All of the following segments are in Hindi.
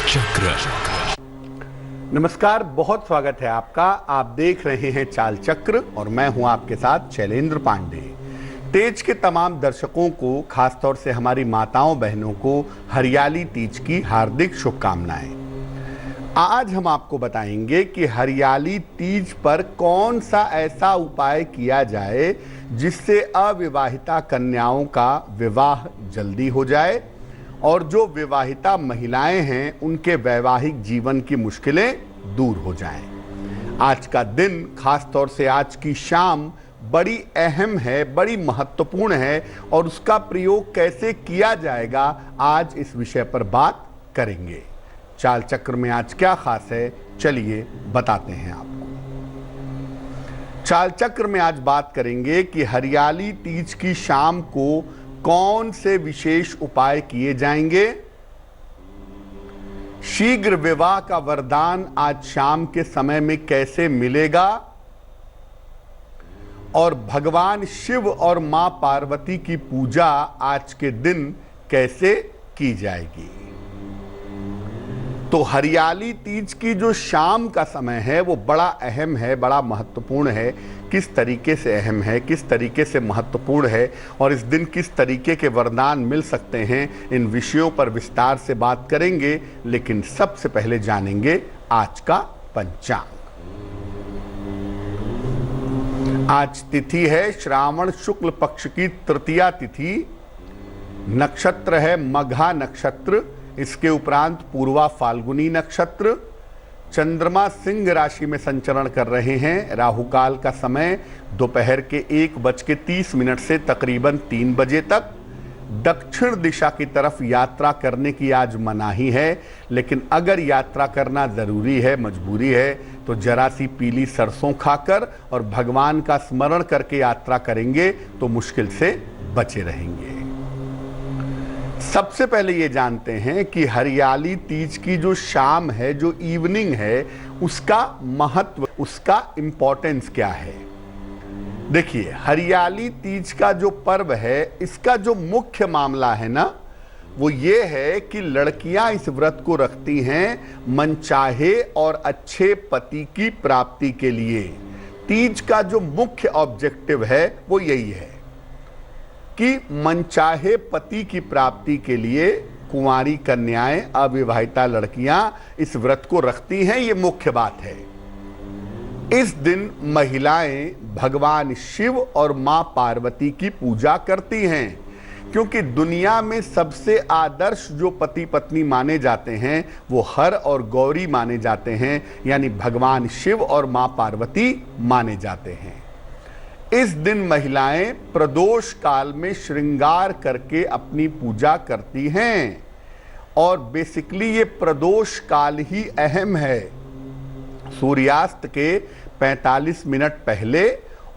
चक्र। नमस्कार, बहुत स्वागत है आपका। आप देख रहे हैं चाल चक्र और मैं हूं आपके साथ शैलेंद्र पांडे। तेज के तमाम दर्शकों को, खासतौर से हमारी माताओं बहनों को हरियाली तीज की हार्दिक शुभकामनाएं। आज हम आपको बताएंगे कि हरियाली तीज पर कौन सा ऐसा उपाय किया जाए जिससे अविवाहिता कन्याओं का विवाह जल्दी हो जाए और जो विवाहिता महिलाएं हैं उनके वैवाहिक जीवन की मुश्किलें दूर हो जाएं। आज का दिन, खास तौर से आज की शाम बड़ी अहम है, बड़ी महत्वपूर्ण है और उसका प्रयोग कैसे किया जाएगा, आज इस विषय पर बात करेंगे। चाल चक्र में आज क्या खास है, चलिए बताते हैं आपको। चाल चक्र में आज बात करेंगे कि हरियाली तीज की शाम को कौन से विशेष उपाय किए जाएंगे। शीघ्र विवाह का वरदान आज शाम के समय में कैसे मिलेगा और भगवान शिव और मां पार्वती की पूजा आज के दिन कैसे की जाएगी। तो हरियाली तीज की जो शाम का समय है वो बड़ा अहम है, बड़ा महत्वपूर्ण है। किस तरीके से अहम है, किस तरीके से महत्वपूर्ण है और इस दिन किस तरीके के वरदान मिल सकते हैं, इन विषयों पर विस्तार से बात करेंगे। लेकिन सबसे पहले जानेंगे आज का पंचांग। आज तिथि है श्रावण शुक्ल पक्ष की तृतीया तिथि। नक्षत्र है मघा नक्षत्र। इसके उपरांत पूर्वा फाल्गुनी नक्षत्र। चंद्रमा सिंह राशि में संचरण कर रहे हैं। राहुकाल का समय दोपहर के 1:30 से तकरीबन 3 बजे तक। दक्षिण दिशा की तरफ यात्रा करने की आज मनाही है, लेकिन अगर यात्रा करना जरूरी है, मजबूरी है, तो जरा सी पीली सरसों खाकर और भगवान का स्मरण करके यात्रा करेंगे तो मुश्किल से बचे रहेंगे। सबसे पहले ये जानते हैं कि हरियाली तीज की जो शाम है, जो इवनिंग है, उसका महत्व, उसका इंपॉर्टेंस क्या है। देखिए, हरियाली तीज का जो पर्व है, इसका जो मुख्य मामला है ना, वो ये है कि लड़कियां इस व्रत को रखती हैं मनचाहे और अच्छे पति की प्राप्ति के लिए। तीज का जो मुख्य ऑब्जेक्टिव है वो यही है कि मनचाहे पति की प्राप्ति के लिए कुंवारी कन्याएं, अविवाहिता लड़कियां इस व्रत को रखती हैं। ये मुख्य बात है। इस दिन महिलाएं भगवान शिव और मां पार्वती की पूजा करती हैं, क्योंकि दुनिया में सबसे आदर्श जो पति पत्नी माने जाते हैं वो हर और गौरी माने जाते हैं, यानी भगवान शिव और मां पार्वती माने जाते हैं। इस दिन महिलाएं प्रदोष काल में श्रृंगार करके अपनी पूजा करती हैं और बेसिकली ये प्रदोष काल ही अहम है। सूर्यास्त के 45 मिनट पहले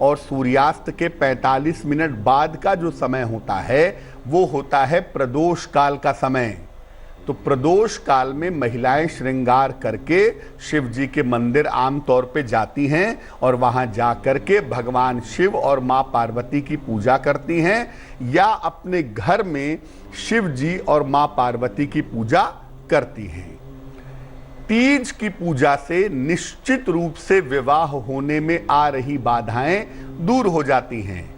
और सूर्यास्त के 45 मिनट बाद का जो समय होता है वो होता है प्रदोष काल का समय। तो प्रदोष काल में महिलाएं श्रृंगार करके शिव जी के मंदिर आमतौर पे जाती हैं और वहां जाकर के भगवान शिव और मां पार्वती की पूजा करती हैं, या अपने घर में शिव जी और मां पार्वती की पूजा करती हैं। तीज की पूजा से निश्चित रूप से विवाह होने में आ रही बाधाएं दूर हो जाती हैं।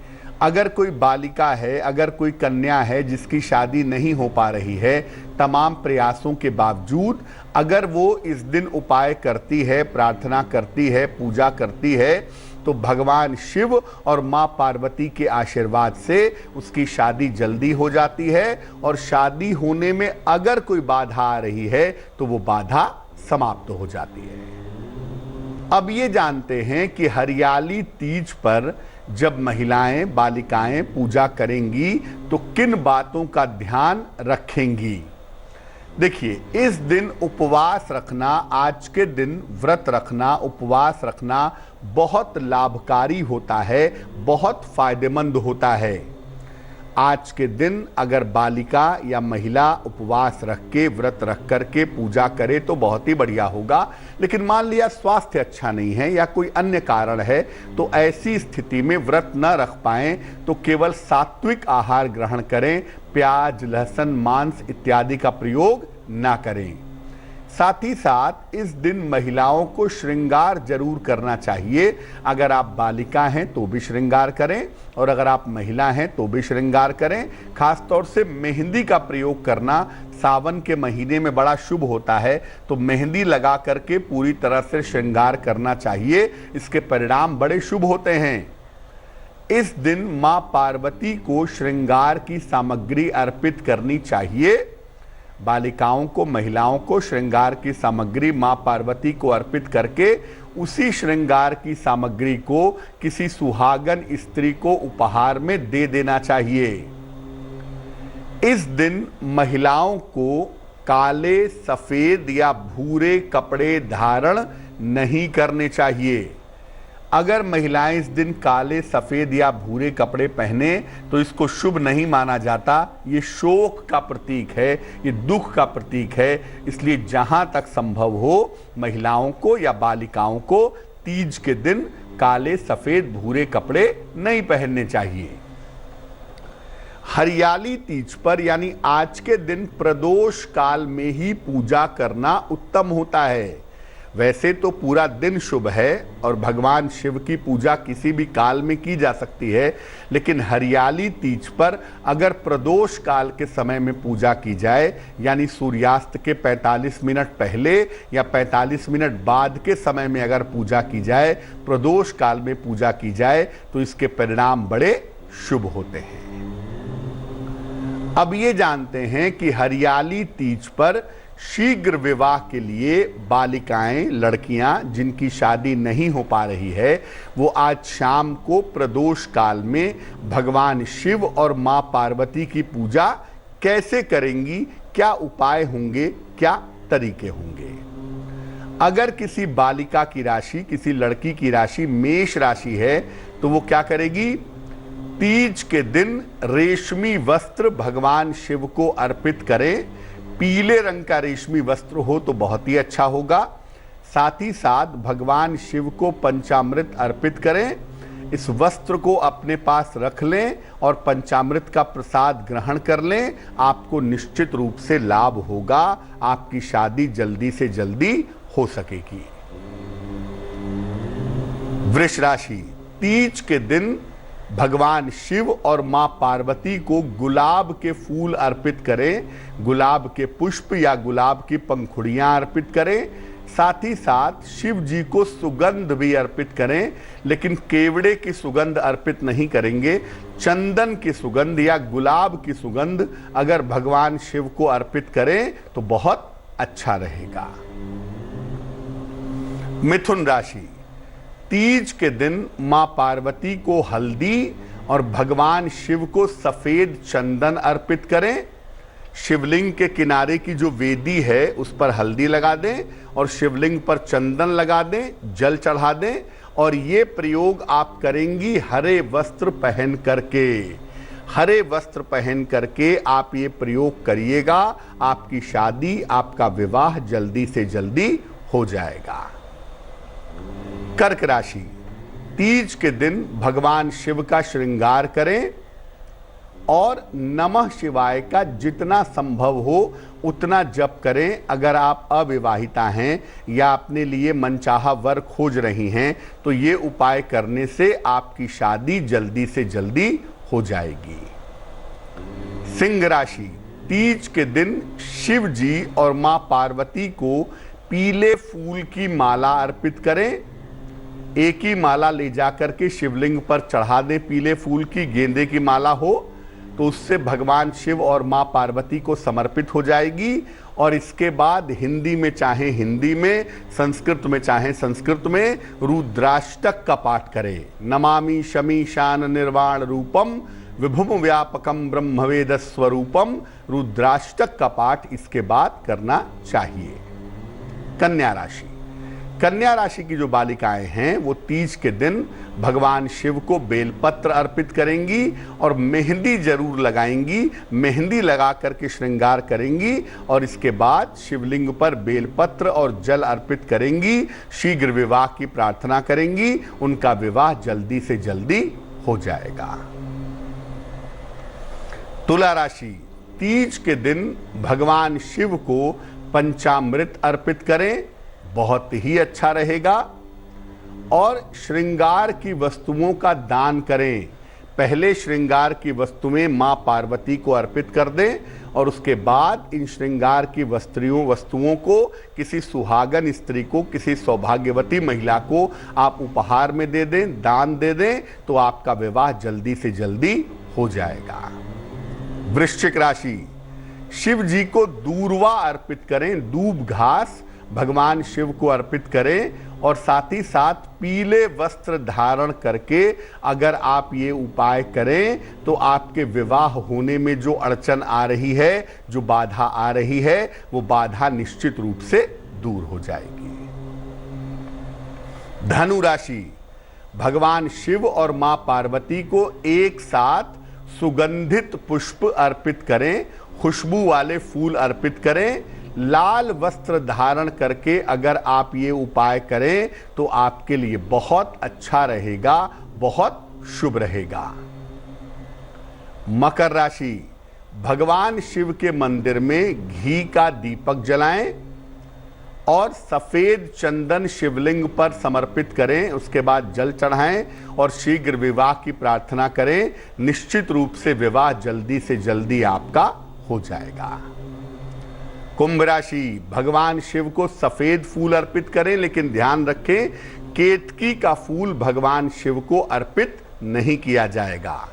अगर कोई बालिका है, अगर कोई कन्या है जिसकी शादी नहीं हो पा रही है, तमाम प्रयासों के बावजूद अगर वो इस दिन उपाय करती है, प्रार्थना करती है, पूजा करती है, तो भगवान शिव और मां पार्वती के आशीर्वाद से उसकी शादी जल्दी हो जाती है और शादी होने में अगर कोई बाधा आ रही है तो वो बाधा समाप्त हो जाती है। अब ये जानते हैं कि हरियाली तीज पर जब महिलाएं, बालिकाएं पूजा करेंगी तो किन बातों का ध्यान रखेंगी। देखिए, इस दिन उपवास रखना, आज के दिन व्रत रखना, उपवास रखना बहुत लाभकारी होता है, बहुत फायदेमंद होता है। आज के दिन अगर बालिका या महिला उपवास रख के, व्रत रख करके पूजा करे तो बहुत ही बढ़िया होगा। लेकिन मान लिया स्वास्थ्य अच्छा नहीं है या कोई अन्य कारण है, तो ऐसी स्थिति में व्रत न रख पाएं तो केवल सात्विक आहार ग्रहण करें, प्याज, लहसुन, मांस इत्यादि का प्रयोग ना करें। साथ ही साथ इस दिन महिलाओं को श्रृंगार जरूर करना चाहिए। अगर आप बालिका हैं तो भी श्रृंगार करें और अगर आप महिला हैं तो भी श्रृंगार करें। खासतौर से मेहंदी का प्रयोग करना सावन के महीने में बड़ा शुभ होता है, तो मेहंदी लगा करके पूरी तरह से श्रृंगार करना चाहिए। इसके परिणाम बड़े शुभ होते हैं। इस दिन मां पार्वती को श्रृंगार की सामग्री अर्पित करनी चाहिए। बालिकाओं को, महिलाओं को श्रृंगार की सामग्री मां पार्वती को अर्पित करके उसी श्रृंगार की सामग्री को किसी सुहागन स्त्री को उपहार में दे देना चाहिए। इस दिन महिलाओं को काले, सफेद या भूरे कपड़े धारण नहीं करने चाहिए। अगर महिलाएं इस दिन काले, सफेद या भूरे कपड़े पहने तो इसको शुभ नहीं माना जाता। ये शोक का प्रतीक है, ये दुख का प्रतीक है। इसलिए जहां तक संभव हो महिलाओं को या बालिकाओं को तीज के दिन काले, सफेद, भूरे कपड़े नहीं पहनने चाहिए। हरियाली तीज पर यानी आज के दिन प्रदोष काल में ही पूजा करना उत्तम होता है। वैसे तो पूरा दिन शुभ है और भगवान शिव की पूजा किसी भी काल में की जा सकती है, लेकिन हरियाली तीज पर अगर प्रदोष काल के समय में पूजा की जाए यानी सूर्यास्त के 45 मिनट पहले या 45 मिनट बाद के समय में अगर पूजा की जाए, प्रदोष काल में पूजा की जाए, तो इसके परिणाम बड़े शुभ होते हैं। अब ये जानते हैं कि हरियाली तीज पर शीघ्र विवाह के लिए बालिकाएं, लड़कियां जिनकी शादी नहीं हो पा रही है, वो आज शाम को प्रदोष काल में भगवान शिव और मां पार्वती की पूजा कैसे करेंगी, क्या उपाय होंगे, क्या तरीके होंगे। अगर किसी बालिका की राशि, किसी लड़की की राशि मेष राशि है तो वो क्या करेगी? तीज के दिन रेशमी वस्त्र भगवान शिव को अर्पित करें। पीले रंग का रेशमी वस्त्र हो तो बहुत ही अच्छा होगा। साथ ही साथ भगवान शिव को पंचामृत अर्पित करें। इस वस्त्र को अपने पास रख लें और पंचामृत का प्रसाद ग्रहण कर लें। आपको निश्चित रूप से लाभ होगा, आपकी शादी जल्दी से जल्दी हो सकेगी। वृष राशि, तीज के दिन भगवान शिव और मां पार्वती को गुलाब के फूल अर्पित करें। गुलाब के पुष्प या गुलाब की पंखुड़ियां अर्पित करें। साथ ही साथ शिव जी को सुगंध भी अर्पित करें, लेकिन केवड़े की सुगंध अर्पित नहीं करेंगे। चंदन की सुगंध या गुलाब की सुगंध अगर भगवान शिव को अर्पित करें तो बहुत अच्छा रहेगा। मिथुन राशि, तीज के दिन मां पार्वती को हल्दी और भगवान शिव को सफेद चंदन अर्पित करें। शिवलिंग के किनारे की जो वेदी है उस पर हल्दी लगा दें और शिवलिंग पर चंदन लगा दें, जल चढ़ा दें। और ये प्रयोग आप करेंगी हरे वस्त्र पहन करके। हरे वस्त्र पहन करके आप ये प्रयोग करिएगा, आपकी शादी, आपका विवाह जल्दी से जल्दी हो जाएगा। कर्क राशि, तीज के दिन भगवान शिव का श्रृंगार करें और नमः शिवाय का जितना संभव हो उतना जप करें। अगर आप अविवाहिता हैं या अपने लिए मनचाहा वर खोज रही हैं तो ये उपाय करने से आपकी शादी जल्दी से जल्दी हो जाएगी। सिंह राशि, तीज के दिन शिव जी और मां पार्वती को पीले फूल की माला अर्पित करें। एक ही माला ले जाकर के शिवलिंग पर चढ़ा दें। पीले फूल की, गेंदे की माला हो तो उससे भगवान शिव और मां पार्वती को समर्पित हो जाएगी। और इसके बाद हिंदी में चाहे हिंदी में, संस्कृत में चाहे संस्कृत में रुद्राष्टक का पाठ करें। नमामि शमी शान निर्वाण रूपम विभुम व्यापकम ब्रह्मवेद स्वरूपम, रुद्राष्टक का पाठ इसके बाद करना चाहिए। कन्या राशि, कन्या राशि की जो बालिकाएं हैं वो तीज के दिन भगवान शिव को बेलपत्र अर्पित करेंगी और मेहंदी जरूर लगाएंगी। मेहंदी लगा करके श्रृंगार करेंगी और इसके बाद शिवलिंग पर बेलपत्र और जल अर्पित करेंगी। शीघ्र विवाह की प्रार्थना करेंगी, उनका विवाह जल्दी से जल्दी हो जाएगा। तुला राशि, तीज के दिन भगवान शिव को पंचामृत अर्पित करें, बहुत ही अच्छा रहेगा। और श्रृंगार की वस्तुओं का दान करें। पहले श्रृंगार की वस्तुएं मां पार्वती को अर्पित कर दें और उसके बाद इन श्रृंगार की वस्तुओं को किसी सुहागन स्त्री को, किसी सौभाग्यवती महिला को आप उपहार में दे दें, दान दे दें, तो आपका विवाह जल्दी से जल्दी हो जाएगा। वृश्चिक राशि, शिव जी को दूर्वा अर्पित करें, दूब घास भगवान शिव को अर्पित करें और साथ ही साथ पीले वस्त्र धारण करके अगर आप ये उपाय करें तो आपके विवाह होने में जो अड़चन आ रही है, जो बाधा आ रही है, वो बाधा निश्चित रूप से दूर हो जाएगी। धनु राशि, भगवान शिव और मां पार्वती को एक साथ सुगंधित पुष्प अर्पित करें, खुशबू वाले फूल अर्पित करें। लाल वस्त्र धारण करके अगर आप ये उपाय करें तो आपके लिए बहुत अच्छा रहेगा, बहुत शुभ रहेगा। मकर राशि, भगवान शिव के मंदिर में घी का दीपक जलाएं और सफेद चंदन शिवलिंग पर समर्पित करें, उसके बाद जल चढ़ाएं और शीघ्र विवाह की प्रार्थना करें। निश्चित रूप से विवाह जल्दी से जल्दी आपका हो जाएगा। कुंभ राशि, भगवान शिव को सफेद फूल अर्पित करें, लेकिन ध्यान रखें केतकी का फूल भगवान शिव को अर्पित नहीं किया जाएगा।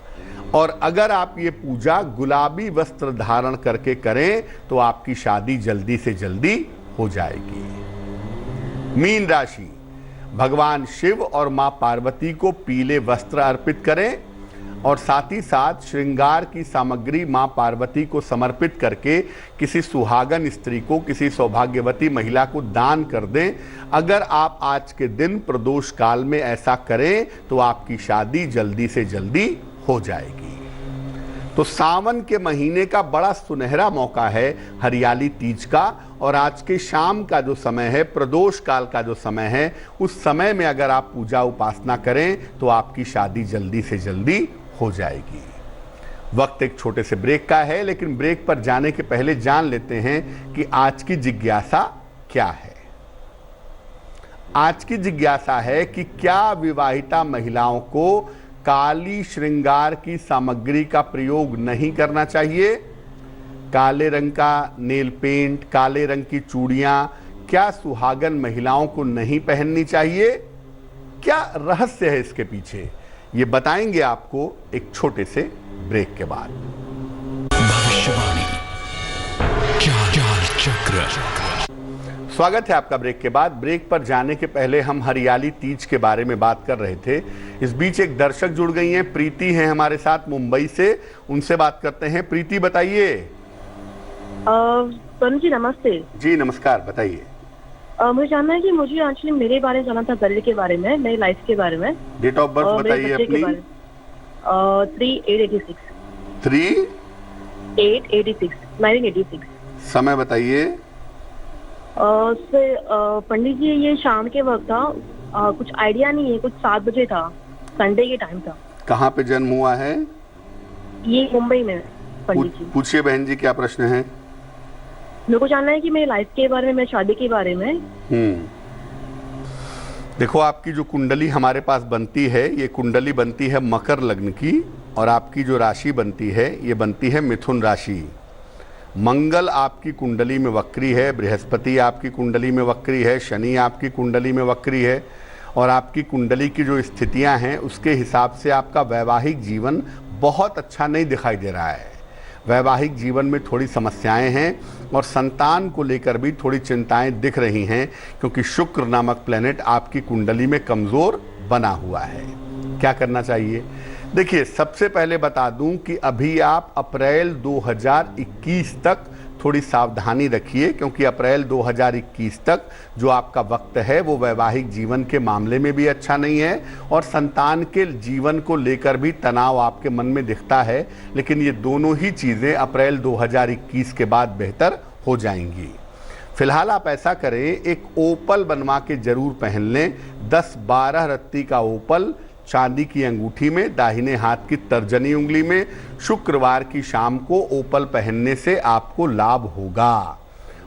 और अगर आप ये पूजा गुलाबी वस्त्र धारण करके करें तो आपकी शादी जल्दी से जल्दी हो जाएगी। मीन राशि, भगवान शिव और मां पार्वती को पीले वस्त्र अर्पित करें और साथ ही साथ श्रृंगार की सामग्री मां पार्वती को समर्पित करके किसी सुहागन स्त्री को, किसी सौभाग्यवती महिला को दान कर दें। अगर आप आज के दिन प्रदोष काल में ऐसा करें तो आपकी शादी जल्दी से जल्दी हो जाएगी। तो सावन के महीने का बड़ा सुनहरा मौका है हरियाली तीज का, और आज के शाम का जो समय है, प्रदोष काल का जो समय है, उस समय में अगर आप पूजा उपासना करें तो आपकी शादी जल्दी से जल्दी हो जाएगी। वक्त एक छोटे से ब्रेक का है, लेकिन ब्रेक पर जाने के पहले जान लेते हैं कि आज की जिज्ञासा क्या है। आज की जिज्ञासा है कि क्या विवाहिता महिलाओं को काली श्रृंगार की सामग्री का प्रयोग नहीं करना चाहिए? काले रंग का नेल पेंट, काले रंग की चूड़ियां क्या सुहागन महिलाओं को नहीं पहननी चाहिए? क्या रहस्य है इसके पीछे, ये बताएंगे आपको एक छोटे से ब्रेक के बाद। भविष्यवाणी चाल चक्र। स्वागत है आपका ब्रेक के बाद। ब्रेक पर जाने के पहले हम हरियाली तीज के बारे में बात कर रहे थे। इस बीच एक दर्शक जुड़ गई हैं, प्रीति हैं हमारे साथ मुंबई से, उनसे बात करते हैं। प्रीति बताइए। तनु जी नमस्ते। जी नमस्कार, बताइए। मुझे जानना है कि मुझे एक्चुअली मेरे बारे में जानना था, करियर के बारे में, मेरी लाइफ के बारे में। डेट ऑफ बर्थ बताइए अपनी। 3/8/86। 3/8/86। 1986। समय बताइए। पंडित जी ये शाम के वक्त था, कुछ आइडिया नहीं है, कुछ 7 बजे था, संडे के टाइम था। कहाँ पे जन्म हुआ है? ये मुंबई में। पंडित जी पूछिए बहन जी, क्या प्रश्न है? मेरे को जानना है कि मेरी लाइफ के बारे में, मेरी शादी के बारे में। देखो, आपकी जो कुंडली हमारे पास बनती है, ये कुंडली बनती है मकर लग्न की, और आपकी जो राशि बनती है ये बनती है मिथुन राशि। मंगल आपकी कुंडली में वक्री है, बृहस्पति आपकी कुंडली में वक्री है, शनि आपकी कुंडली में वक्री है, और आपकी कुंडली की जो स्थितियां हैं उसके हिसाब से आपका वैवाहिक जीवन बहुत अच्छा नहीं दिखाई दे रहा है। वैवाहिक जीवन में थोड़ी समस्याएं हैं और संतान को लेकर भी थोड़ी चिंताएं दिख रही हैं, क्योंकि शुक्र नामक प्लेनेट आपकी कुंडली में कमज़ोर बना हुआ है। क्या करना चाहिए? देखिए, सबसे पहले बता दूं कि अभी आप अप्रैल 2021 तक थोड़ी सावधानी रखिए, क्योंकि अप्रैल 2021 तक जो आपका वक्त है वो वैवाहिक जीवन के मामले में भी अच्छा नहीं है, और संतान के जीवन को लेकर भी तनाव आपके मन में दिखता है। लेकिन ये दोनों ही चीज़ें अप्रैल 2021 के बाद बेहतर हो जाएंगी। फिलहाल आप ऐसा करें, एक ओपल बनवा के जरूर पहन लें। 10-12 रत्ती का ओपल चांदी की अंगूठी में, दाहिने हाथ की तर्जनी उंगली में, शुक्रवार की शाम को ओपल पहनने से आपको लाभ होगा।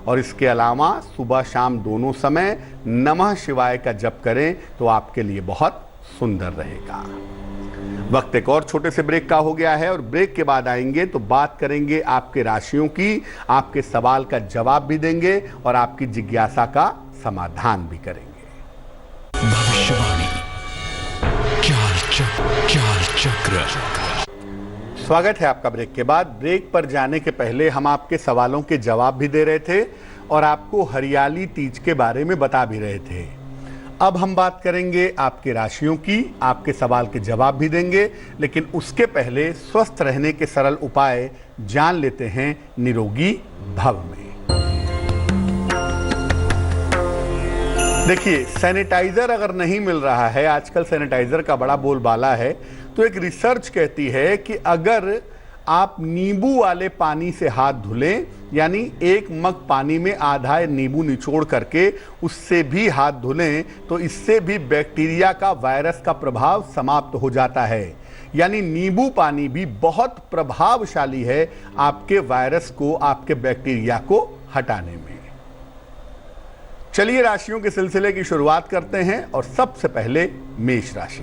और इसके अलावा सुबह शाम दोनों समय नमः शिवाय का जप करें तो आपके लिए बहुत सुंदर रहेगा। वक्त एक और छोटे से ब्रेक का हो गया है और ब्रेक के बाद आएंगे तो बात करेंगे आपके राशियों की, आपके सवाल का जवाब भी देंगे और आपकी जिज्ञासा का समाधान भी करेंगे। भविष्यवाणी चाल चक्र। स्वागत है आपका ब्रेक के बाद। ब्रेक पर जाने के पहले हम आपके सवालों के जवाब भी दे रहे थे और आपको हरियाली तीज के बारे में बता भी रहे थे। अब हम बात करेंगे आपके राशियों की, आपके सवाल के जवाब भी देंगे, लेकिन उसके पहले स्वस्थ रहने के सरल उपाय जान लेते हैं निरोगी भव में। देखिए, सैनिटाइजर अगर नहीं मिल रहा है, आजकल सैनिटाइजर का बड़ा बोलबाला है, तो एक रिसर्च कहती है कि अगर आप नींबू वाले पानी से हाथ धुलें, यानी 1 मग पानी में आधा नींबू निचोड़ करके उससे भी हाथ धुलें, तो इससे भी बैक्टीरिया का, वायरस का प्रभाव समाप्त हो जाता है। यानी नींबू पानी भी बहुत प्रभावशाली है आपके वायरस को, आपके बैक्टीरिया को हटाने में। चलिए राशियों के सिलसिले की शुरुआत करते हैं और सबसे पहले मेष राशि।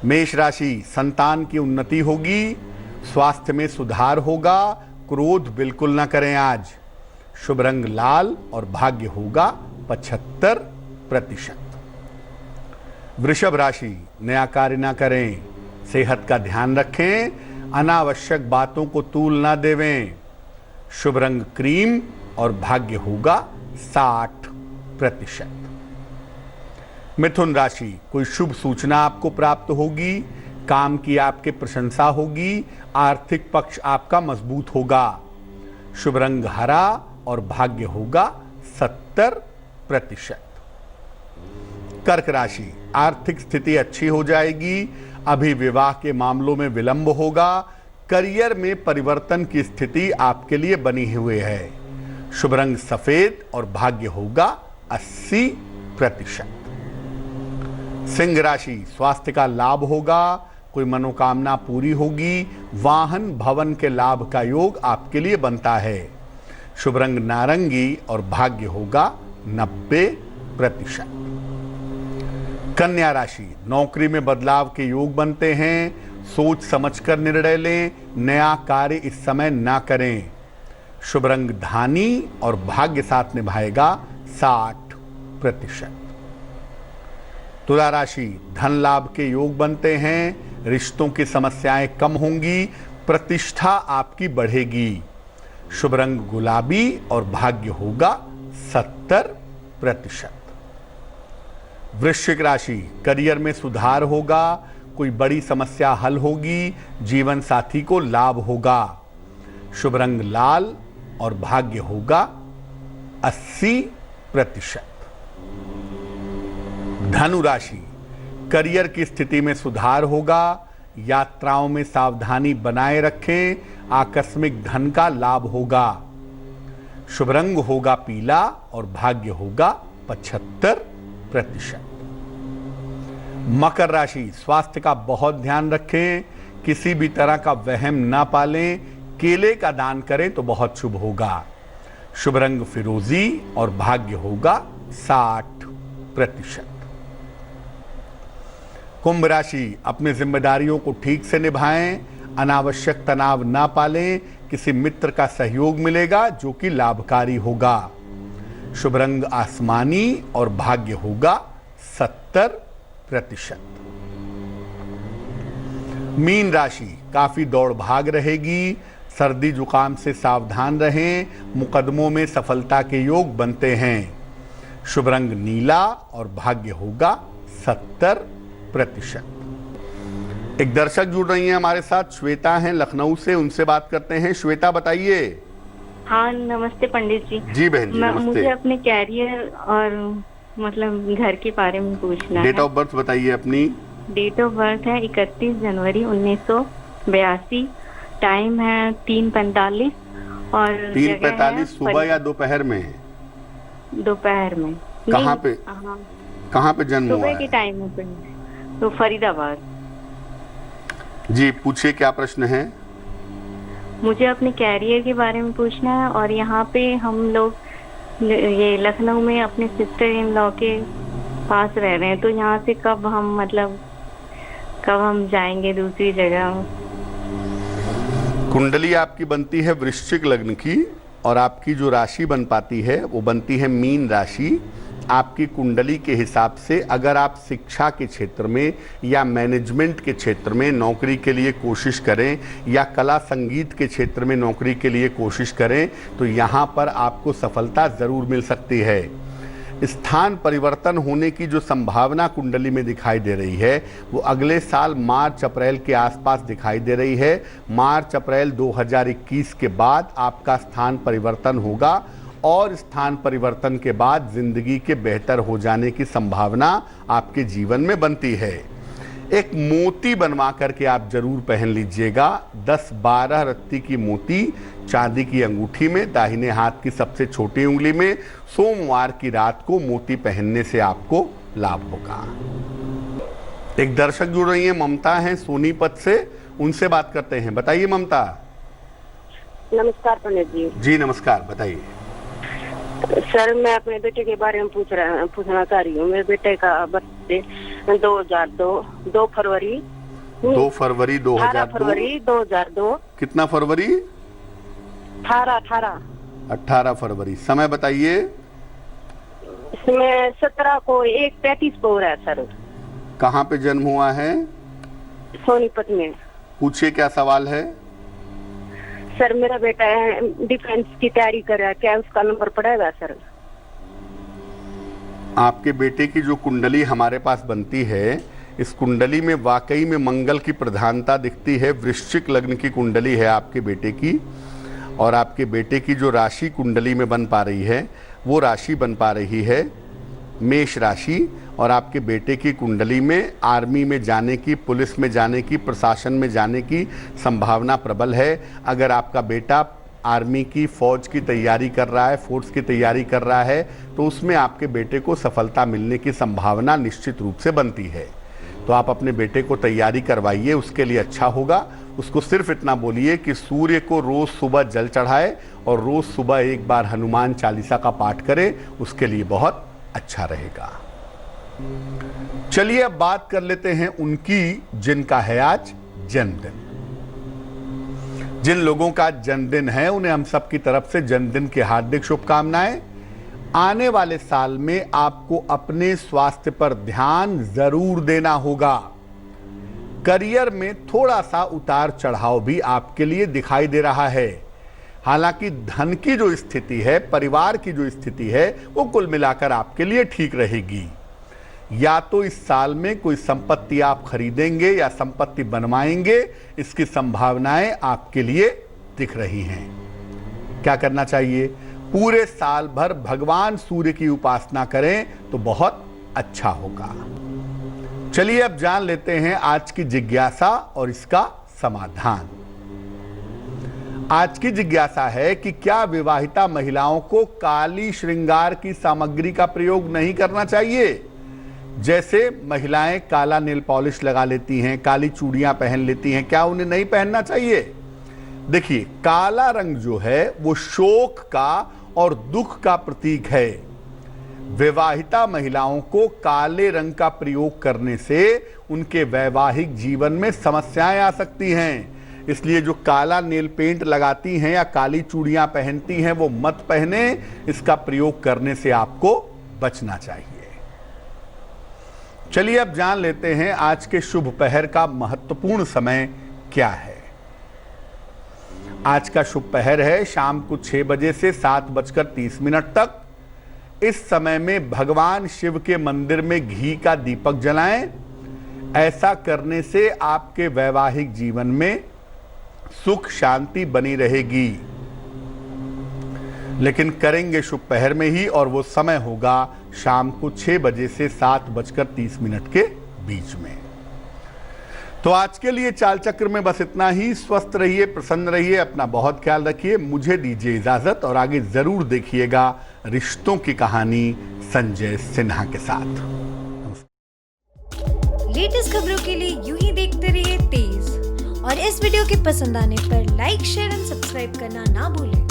मेष राशि, संतान की उन्नति होगी, स्वास्थ्य में सुधार होगा, क्रोध बिल्कुल ना करें आज। शुभ रंग लाल और भाग्य होगा 75%। वृषभ राशि, नया कार्य ना करें, सेहत का ध्यान रखें, अनावश्यक बातों को तूल ना देवें। शुभ रंग क्रीम और भाग्य होगा 60%। मिथुन राशि, कोई शुभ सूचना आपको प्राप्त होगी, काम की आपके प्रशंसा होगी, आर्थिक पक्ष आपका मजबूत होगा। शुभ रंग हरा और भाग्य होगा 70%। कर्क राशि, आर्थिक स्थिति अच्छी हो जाएगी, अभी विवाह के मामलों में विलंब होगा, करियर में परिवर्तन की स्थिति आपके लिए बनी हुई है। शुभ रंग सफेद और भाग्य होगा 80%। सिंह राशि, स्वास्थ्य का लाभ होगा, कोई मनोकामना पूरी होगी, वाहन भवन के लाभ का योग आपके लिए बनता है। शुभ रंग नारंगी और भाग्य होगा 90%। कन्या राशि, नौकरी में बदलाव के योग बनते हैं, सोच समझकर निर्णय लें, नया कार्य इस समय ना करें। शुभ रंग धानी और भाग्य साथ निभाएगा 60%। तुला राशि, धन लाभ के योग बनते हैं, रिश्तों की समस्याएं कम होंगी, प्रतिष्ठा आपकी बढ़ेगी। शुभ रंग गुलाबी और भाग्य होगा 70%। वृश्चिक राशि, करियर में सुधार होगा, कोई बड़ी समस्या हल होगी, जीवन साथी को लाभ होगा। शुभ रंग लाल और भाग्य होगा 80%। धनु राशि, करियर की स्थिति में सुधार होगा, यात्राओं में सावधानी बनाए रखें, आकस्मिक धन का लाभ होगा। शुभ रंग होगा पीला और भाग्य होगा 75%। मकर राशि, स्वास्थ्य का बहुत ध्यान रखें, किसी भी तरह का वहम ना पालें, केले का दान करें तो बहुत शुभ होगा। शुभ रंग फिरोजी और भाग्य होगा 60%। कुंभ राशि, अपनी जिम्मेदारियों को ठीक से निभाएं, अनावश्यक तनाव ना पालें, किसी मित्र का सहयोग मिलेगा जो कि लाभकारी होगा। शुभ रंग आसमानी और भाग्य होगा 70%। मीन राशि, काफी दौड़ भाग रहेगी, सर्दी जुकाम से सावधान रहें, मुकदमों में सफलता के योग बनते हैं। शुभ रंग नीला और भाग्य होगा 70%। एक दर्शक जुड़ रही हैं हमारे साथ, श्वेता हैं लखनऊ से, उनसे बात करते हैं। श्वेता बताइए। हाँ नमस्ते पंडित जी। जी बहन जी नमस्ते। मुझे अपने कैरियर और मतलब घर के बारे में पूछना है। डेट ऑफ बर्थ बताइए अपनी। डेट ऑफ बर्थ है 31 जनवरी 1982, टाइम है 3:45 और 3:45 सुबह या दोपहर में? दोपहर में। कहाँ पे? हाँ कहाँ पे जन्म हुआ सुबह है? के टाइम में तो फरीदाबाद। जी पूछिए क्या प्रश्न है। मुझे अपने कैरियर के बारे में पूछना है। और यहाँ पे हम लोग ये लखनऊ में अपने सिस्टर इन लॉ के पास रह रहे हैं, तो यहाँ से कब हम जाएंगे दूसरी जगह। कुंडली आपकी बनती है वृश्चिक लग्न की, और आपकी जो राशि बन पाती है वो बनती है मीन राशि। आपकी कुंडली के हिसाब से अगर आप शिक्षा के क्षेत्र में या मैनेजमेंट के क्षेत्र में नौकरी के लिए कोशिश करें या कला संगीत के क्षेत्र में नौकरी के लिए कोशिश करें तो यहाँ पर आपको सफलता ज़रूर मिल सकती है। स्थान परिवर्तन होने की जो संभावना कुंडली में दिखाई दे रही है वो अगले साल मार्च अप्रैल के आसपास दिखाई दे रही है। मार्च अप्रैल 2021 के बाद आपका स्थान परिवर्तन होगा और स्थान परिवर्तन के बाद जिंदगी के बेहतर हो जाने की संभावना आपके जीवन में बनती है। एक मोती बनवा करके आप जरूर पहन लीजिएगा। 10-12 रत्ती की मोती चांदी की अंगूठी में, दाहिने हाथ की सबसे छोटी उंगली में, सोमवार की रात को मोती पहनने से आपको लाभ होगा। एक दर्शक जुड़ रही हैं, ममता हैं सोनीपत से, उनसे बात करते हैं। बताइए ममता। नमस्कार पंडित जी। जी नमस्कार, बताइए। सर मैं अपने बेटे के बारे में पूछना चाह रही हूँ। मेरे बेटे का बर्थडे 2 फरवरी 2002। कितना फरवरी? 18 फरवरी। समय बताइए। इसमें 17 को 1:35 को हो रहा है सर। कहाँ पे जन्म हुआ है? सोनीपत में। पूछिए क्या सवाल है। सर मेरा बेटा डिफेंस की तैयारी कर रहा है, क्या उसका नंबर पड़ेगा सर? आपके बेटे की जो कुंडली हमारे पास बनती है, इस कुंडली में वाकई में मंगल की प्रधानता दिखती है। वृश्चिक लग्न की कुंडली है आपके बेटे की, और आपके बेटे की जो राशि कुंडली में बन पा रही है वो राशि बन पा रही है मेष राशि। और आपके बेटे की कुंडली में आर्मी में जाने की, पुलिस में जाने की, प्रशासन में जाने की संभावना प्रबल है। अगर आपका बेटा आर्मी की, फौज की तैयारी कर रहा है, फोर्स की तैयारी कर रहा है, तो उसमें आपके बेटे को सफलता मिलने की संभावना निश्चित रूप से बनती है। तो आप अपने बेटे को तैयारी करवाइए, उसके लिए अच्छा होगा। उसको सिर्फ इतना बोलिए कि सूर्य को रोज़ सुबह जल चढ़ाए और रोज़ सुबह एक बार हनुमान चालीसा का पाठ करे, उसके लिए बहुत अच्छा रहेगा। चलिए अब बात कर लेते हैं उनकी जिनका है आज जन्मदिन। जिन लोगों का जन्मदिन है उन्हें हम सब की तरफ से जन्मदिन की हार्दिक शुभकामनाएं। आने वाले साल में आपको अपने स्वास्थ्य पर ध्यान जरूर देना होगा। करियर में थोड़ा सा उतार चढ़ाव भी आपके लिए दिखाई दे रहा है। हालांकि धन की जो स्थिति है, परिवार की जो स्थिति है, वो कुल मिलाकर आपके लिए ठीक रहेगी। या तो इस साल में कोई संपत्ति आप खरीदेंगे या संपत्ति बनवाएंगे, इसकी संभावनाएं आपके लिए दिख रही हैं। क्या करना चाहिए? पूरे साल भर भगवान सूर्य की उपासना करें तो बहुत अच्छा होगा। चलिए अब जान लेते हैं आज की जिज्ञासा और इसका समाधान। आज की जिज्ञासा है कि क्या विवाहिता महिलाओं को काली श्रृंगार की सामग्री का प्रयोग नहीं करना चाहिए? जैसे महिलाएं काला नेल पॉलिश लगा लेती हैं, काली चूड़ियां पहन लेती हैं, क्या उन्हें नहीं पहनना चाहिए? देखिए, काला रंग जो है वो शोक का और दुख का प्रतीक है। विवाहिता महिलाओं को काले रंग का प्रयोग करने से उनके वैवाहिक जीवन में समस्याएं आ सकती हैं। इसलिए जो काला नेल पेंट लगाती हैं या काली चूड़ियां पहनती हैं वो मत पहने। इसका प्रयोग करने से आपको बचना चाहिए। चलिए अब जान लेते हैं आज के शुभ पहर का महत्वपूर्ण समय क्या है। आज का शुभ पहर है शाम को 6 बजे से 7:30 तक। इस समय में भगवान शिव के मंदिर में घी का दीपक जलाएं। ऐसा करने से आपके वैवाहिक जीवन में सुख शांति बनी रहेगी। लेकिन करेंगे शुभ पहर में ही, और वो समय होगा शाम को 6 बजे से 7:30 के बीच में। तो आज के लिए चाल चक्र में बस इतना ही। स्वस्थ रहिए, प्रसन्न रहिए, अपना बहुत ख्याल रखिए। मुझे दीजिए इजाजत और आगे जरूर देखिएगा रिश्तों की कहानी संजय सिन्हा के साथ। लेटेस्ट खबरों के लिए यूं ही देखते रहिए तेज, और इस वीडियो के पसंद आने पर लाइक, शेयर एंड सब्सक्राइब करना ना भूलें।